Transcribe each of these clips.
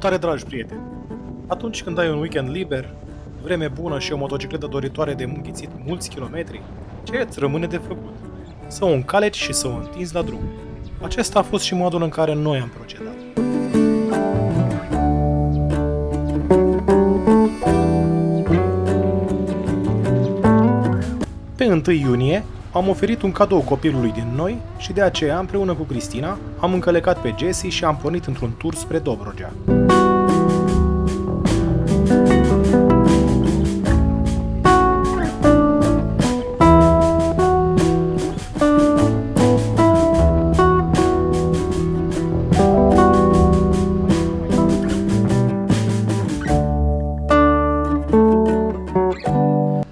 Salutare, dragi prieteni! Atunci când ai un weekend liber, vreme bună și o motocicletă doritoare de înghițit mulți kilometri, ce îți rămâne de făcut? Să o încaleci și să o întinzi la drum. Acesta a fost și modul în care noi am procedat. Pe 1 iunie am oferit un cadou copilului din noi și de aceea, împreună cu Cristina, am încălecat pe Jesse și am pornit într-un tur spre Dobrogea.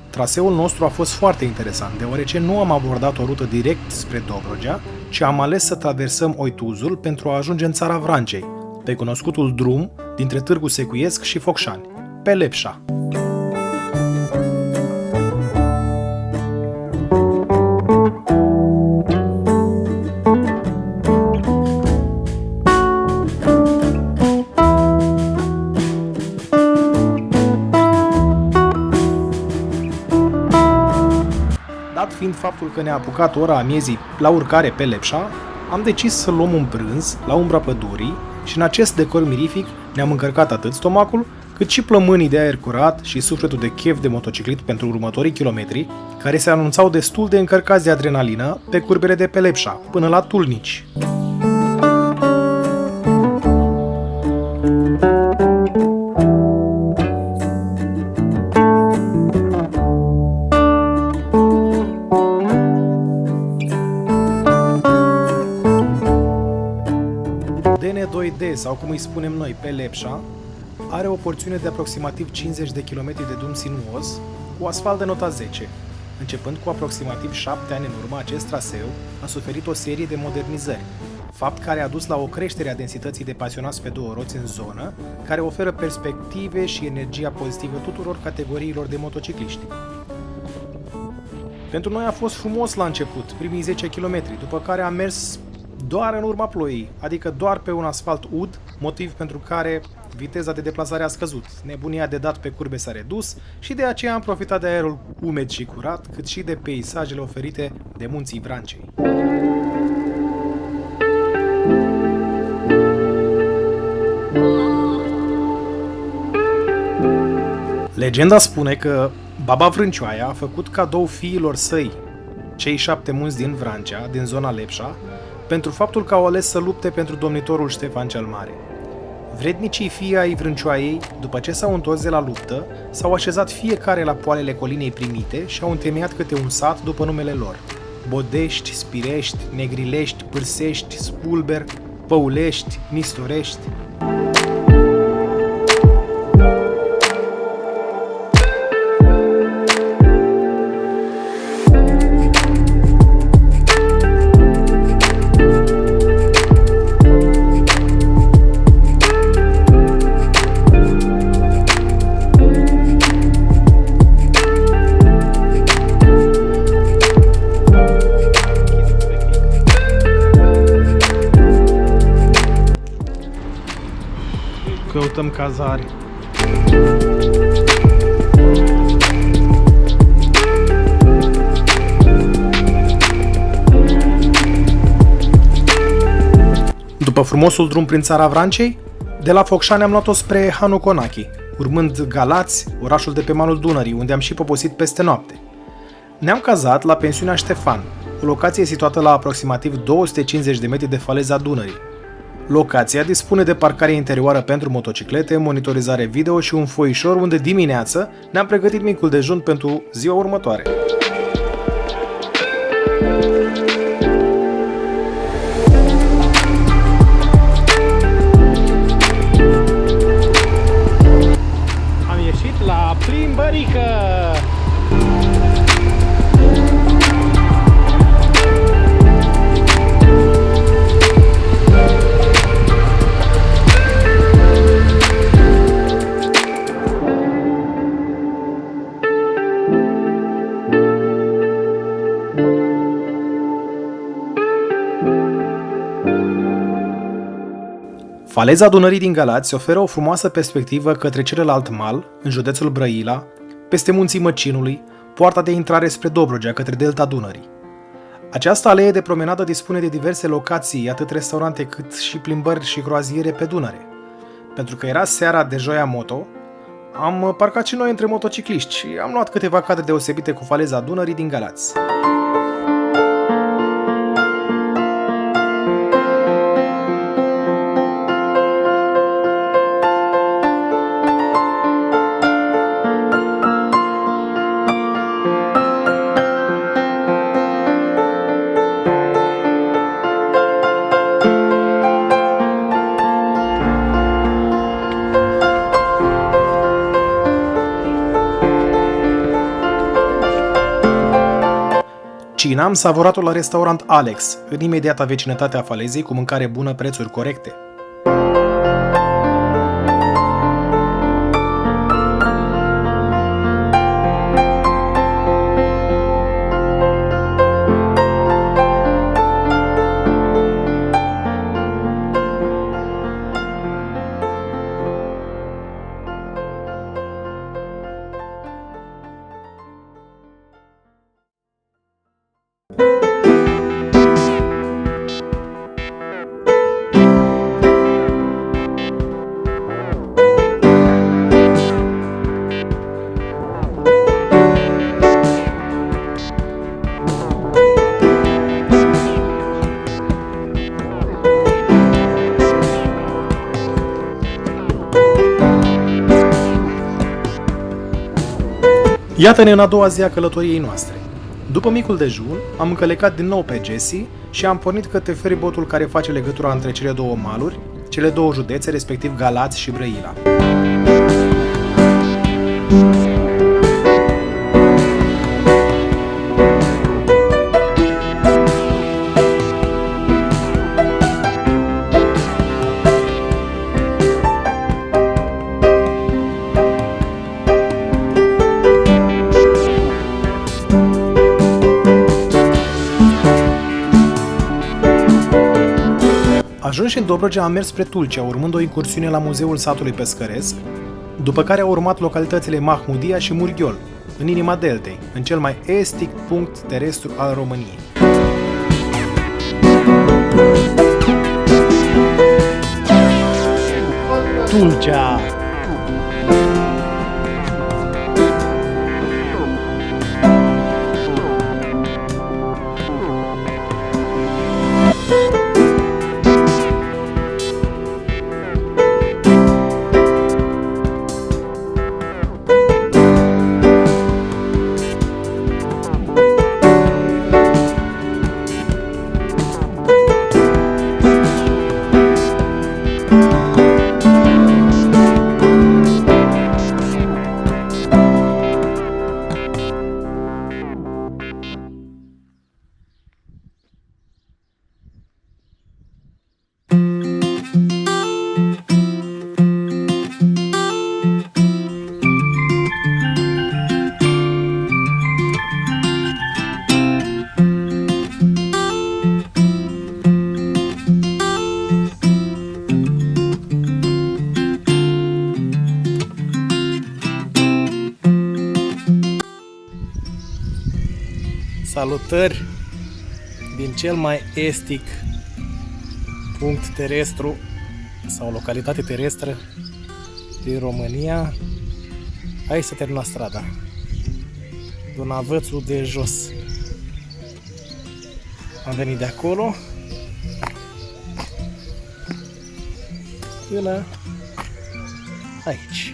Traseul nostru a fost foarte interesant, deoarece nu am abordat o rută direct spre Dobrogea, ci am ales să traversăm Oituzul pentru a ajunge în țara Vrancei, pe cunoscutul drum dintre Târgu Secuiesc și Focșani, pe Lepșa. Dat fiind faptul că ne-a apucat ora amiezii la urcare pe Lepșa, am decis să luăm un prânz la umbra pădurii și în acest decor mirific ne-am încărcat atât stomacul, cât și plămânii de aer curat și sufletul de chef de motociclit pentru următorii kilometri, care se anunțau destul de încărcați de adrenalină pe curbele de pe Lepșa, până la Tulnici. DN2D, sau cum îi spunem noi, pe Lepșa, are o porțiune de aproximativ 50 de km de drum sinuos, cu asfalt de nota 10. Începând cu aproximativ 7 ani în urmă, acest traseu a suferit o serie de modernizări, fapt care a dus la o creștere a densității de pasionați pe două roți în zonă, care oferă perspective și energia pozitivă tuturor categoriilor de motocicliști. Pentru noi a fost frumos la început, primii 10 km, după care am mers doar în urma ploii, adică doar pe un asfalt ud, motiv pentru care viteza de deplasare a scăzut, nebunia de dat pe curbe s-a redus și de aceea am profitat de aerul umed și curat, cât și de peisajele oferite de munții Vrancei. Legenda spune că Baba Vrâncioaia a făcut cadou fiilor săi, cei 7 munți din Vrancea, din zona Lepșa, pentru faptul că au ales să lupte pentru domnitorul Ștefan cel Mare. Vrednicii fii ai Vrâncioaiei, după ce s-au întors de la luptă, s-au așezat fiecare la poalele colinei primite și au întemeiat câte un sat după numele lor: Bodești, Spirești, Negrilești, Pârsești, Spulber, Păulești, Nistorești. Căutăm cazare. După frumosul drum prin țara Vrancei, de la Focșani am luat-o spre Hanu Conachi, urmând Galați, orașul de pe malul Dunării, unde am și poposit peste noapte. Ne-am cazat la pensiunea Ștefan, o locație situată la aproximativ 250 de metri de faleza Dunării. Locația dispune de parcare interioară pentru motociclete, monitorizare video și un foișor unde dimineață ne-am pregătit micul dejun pentru ziua următoare. Am ieșit la plimbărică! Faleza Dunării din Galați oferă o frumoasă perspectivă către celălalt mal, în județul Brăila, peste munții Măcinului, poarta de intrare spre Dobrogea către delta Dunării. Această alee de promenadă dispune de diverse locații, atât restaurante cât și plimbări și croaziere pe Dunăre. Pentru că era seara de Joia Moto, am parcat și noi între motocicliști și am luat câteva cadre deosebite cu faleza Dunării din Galați. Cina am savorat-o la restaurant Alex, în imediata vecinătate a falezei, cu mâncare bună, prețuri corecte. Iată-ne în a doua zi a călătoriei noastre. După micul dejun, am încălecat din nou pe Jesse și am pornit către feribotul care face legătura între cele două maluri, cele două județe, respectiv Galați și Brăila. Ajunși în Dobrogea, am mers spre Tulcea, urmând o incursiune la Muzeul Satului Pescăresc, după care au urmat localitățile Mahmudia și Murghiol, în inima deltei, în cel mai estic punct terestru al României. Tulcea! Salutări din cel mai estic punct terestru sau localitate terestră din România. Aici se termina strada, Dunavățul de jos. Am venit de acolo până aici.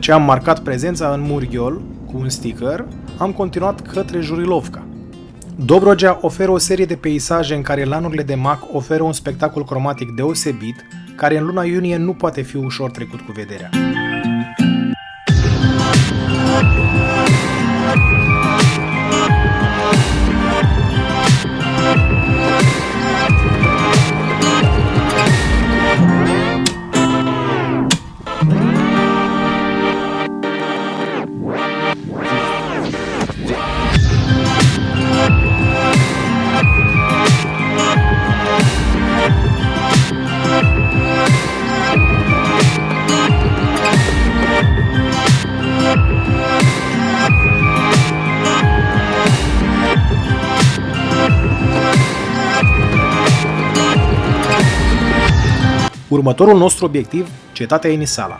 ce am marcat prezența în Murghiol cu un sticker, am continuat către Jurilovca. Dobrogea oferă o serie de peisaje în care lanurile de mac oferă un spectacol cromatic deosebit, care în luna iunie nu poate fi ușor trecut cu vederea. Următorul nostru obiectiv, cetatea Jenisala.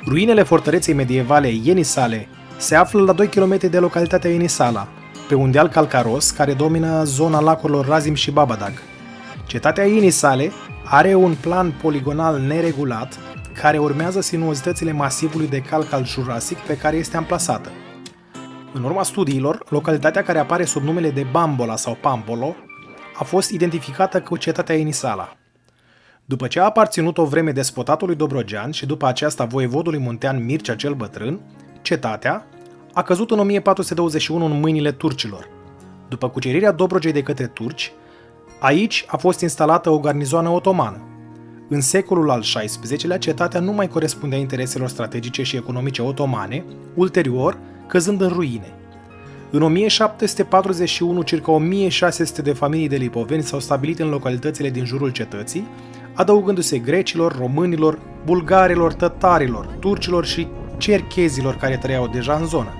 Ruinele fortăreței medievale Jenisale se află la 2 km de localitatea Jenisala, pe un deal calcaros care domină zona lacurilor Razim și Babadag. Cetatea Jenisale are un plan poligonal neregulat care urmează sinuozitățile masivului de calc al Jurasic pe care este amplasată. În urma studiilor, localitatea care apare sub numele de Bambola sau Pampolo a fost identificată cu cetatea Jenisala. După ce a aparținut o vreme despotatului Dobrogean și după aceasta voievodului muntean Mircea cel Bătrân, cetatea a căzut în 1421 în mâinile turcilor. După cucerirea Dobrogei de către turci, aici a fost instalată o garnizoană otomană. În secolul al XVI-lea, cetatea nu mai corespundea intereselor strategice și economice otomane, ulterior căzând în ruine. În 1741, circa 1600 de familii de lipoveni s-au stabilit în localitățile din jurul cetății, adăugându-se grecilor, românilor, bulgarilor, tătarilor, turcilor și cerchezilor care trăiau deja în zonă.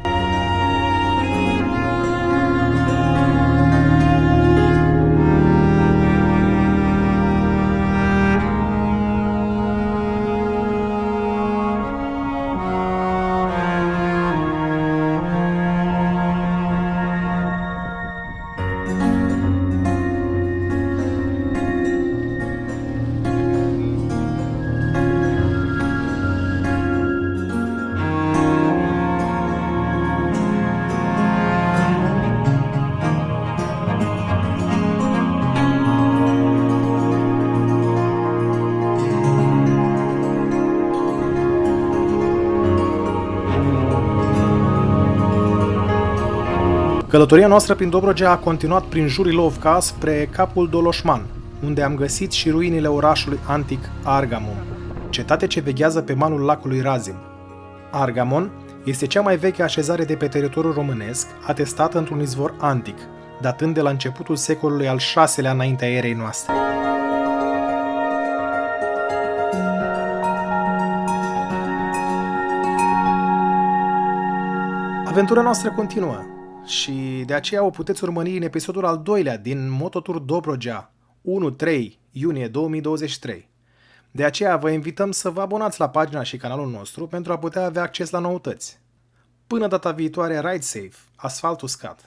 Călătoria noastră prin Dobrogea a continuat prin Jurilovca spre capul Doloșman, unde am găsit și ruinile orașului antic Argamon, cetate ce veghează pe malul lacului Razim. Argamon este cea mai veche așezare de pe teritoriul românesc, atestată într-un izvor antic, datând de la începutul secolului al VI-lea înaintea erei noastre. Aventura noastră continuă și de aceea o puteți urmări în episodul al doilea din Mototour Dobrogea, 1-3 iunie 2023. De aceea vă invităm să vă abonați la pagina și canalul nostru pentru a putea avea acces la noutăți. Până data viitoare, ride safe, asfalt uscat!